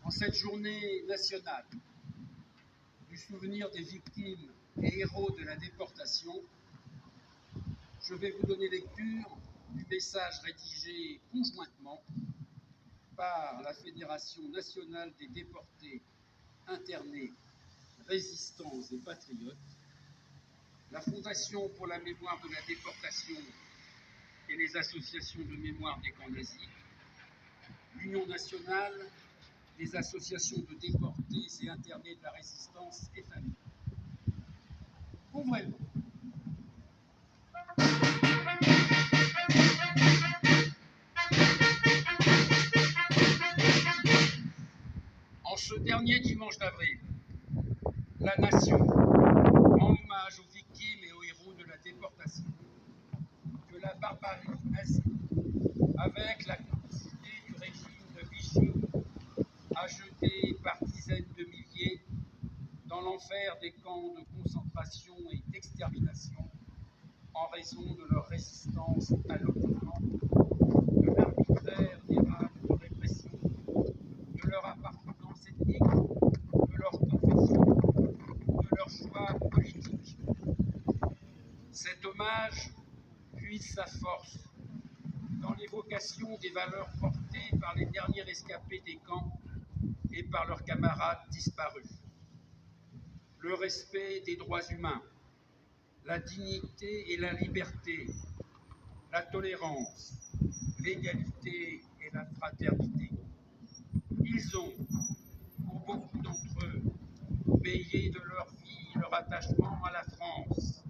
En cette journée nationale du souvenir des victimes et héros de la déportation, je vais vous donner lecture du message rédigé conjointement par la Fédération nationale des déportés, internés, résistants et patriotes, la Fondation pour la mémoire de la déportation et les associations de mémoire des camps nazis, l'Union nationale des associations de déportés et internés de la résistance et familles. Ouvrez-le. En ce dernier dimanche d'avril, la nation rend hommage aux victimes et aux héros de la déportation que la barbarie nazie, avec la complicité du régime de Vichy, a jeté par dizaines de milliers dans l'enfer des camps de concentration et d'extermination en raison de leur résistance à l'occupant, de l'arbitraire des règles de répression, de leur appartenance ethnique, de leur confession, de leur choix politique. Cet hommage puise sa force dans l'évocation des valeurs portées par les derniers rescapés des camps et par leurs camarades disparus. Le respect des droits humains, la dignité et la liberté, la tolérance, l'égalité et la fraternité. Ils ont, pour beaucoup d'entre eux, payé de leur vie leur attachement à la France.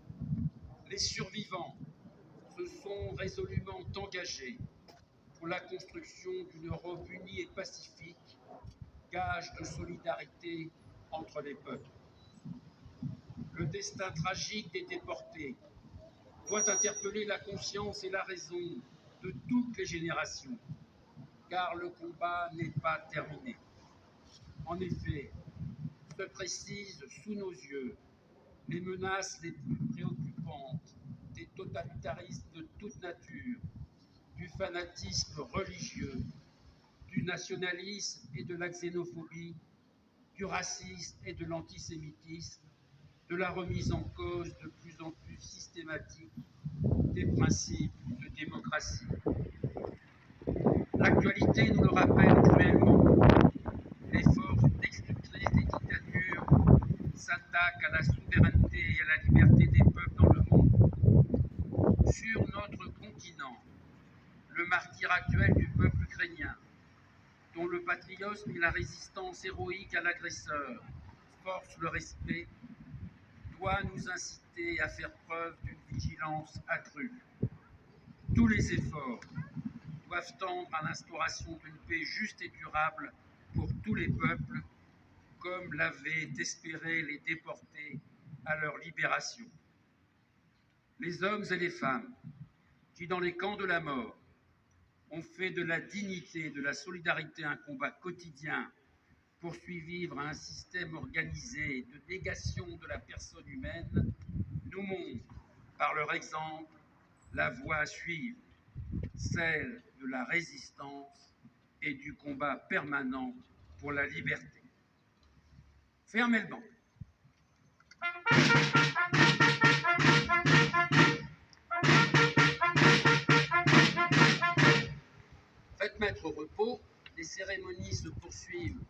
Les survivants se sont résolument engagés pour la construction d'une Europe unie et pacifique, gage de solidarité entre les peuples. Le destin tragique des déportés doit interpeller la conscience et la raison de toutes les générations, car le combat n'est pas terminé. En effet, se précisent sous nos yeux les menaces les plus préoccupantes des totalitarismes de toute nature, du fanatisme religieux, du nationalisme et de la xénophobie, du racisme et de l'antisémitisme, de la remise en cause de plus en plus systématique des principes de démocratie. L'actualité nous le rappelle cruellement. Les forces destructrices des dictatures s'attaquent à la souveraineté et à la liberté des peuples dans le monde. Sur notre continent, le martyre actuel du peuple ukrainien, dont le patriotisme et la résistance héroïque à l'agresseur forcent le respect, doit nous inciter à faire preuve d'une vigilance accrue. Tous les efforts doivent tendre à l'instauration d'une paix juste et durable pour tous les peuples, comme l'avaient espéré les déportés à leur libération. Les hommes et les femmes qui, dans les camps de la mort, ont fait de la dignité et de la solidarité un combat quotidien pour survivre à un système organisé de négation de la personne humaine, nous montrent, par leur exemple, la voie à suivre, celle de la résistance et du combat permanent pour la liberté. Fermez le banc. Faites mettre au repos, les cérémonies se poursuivent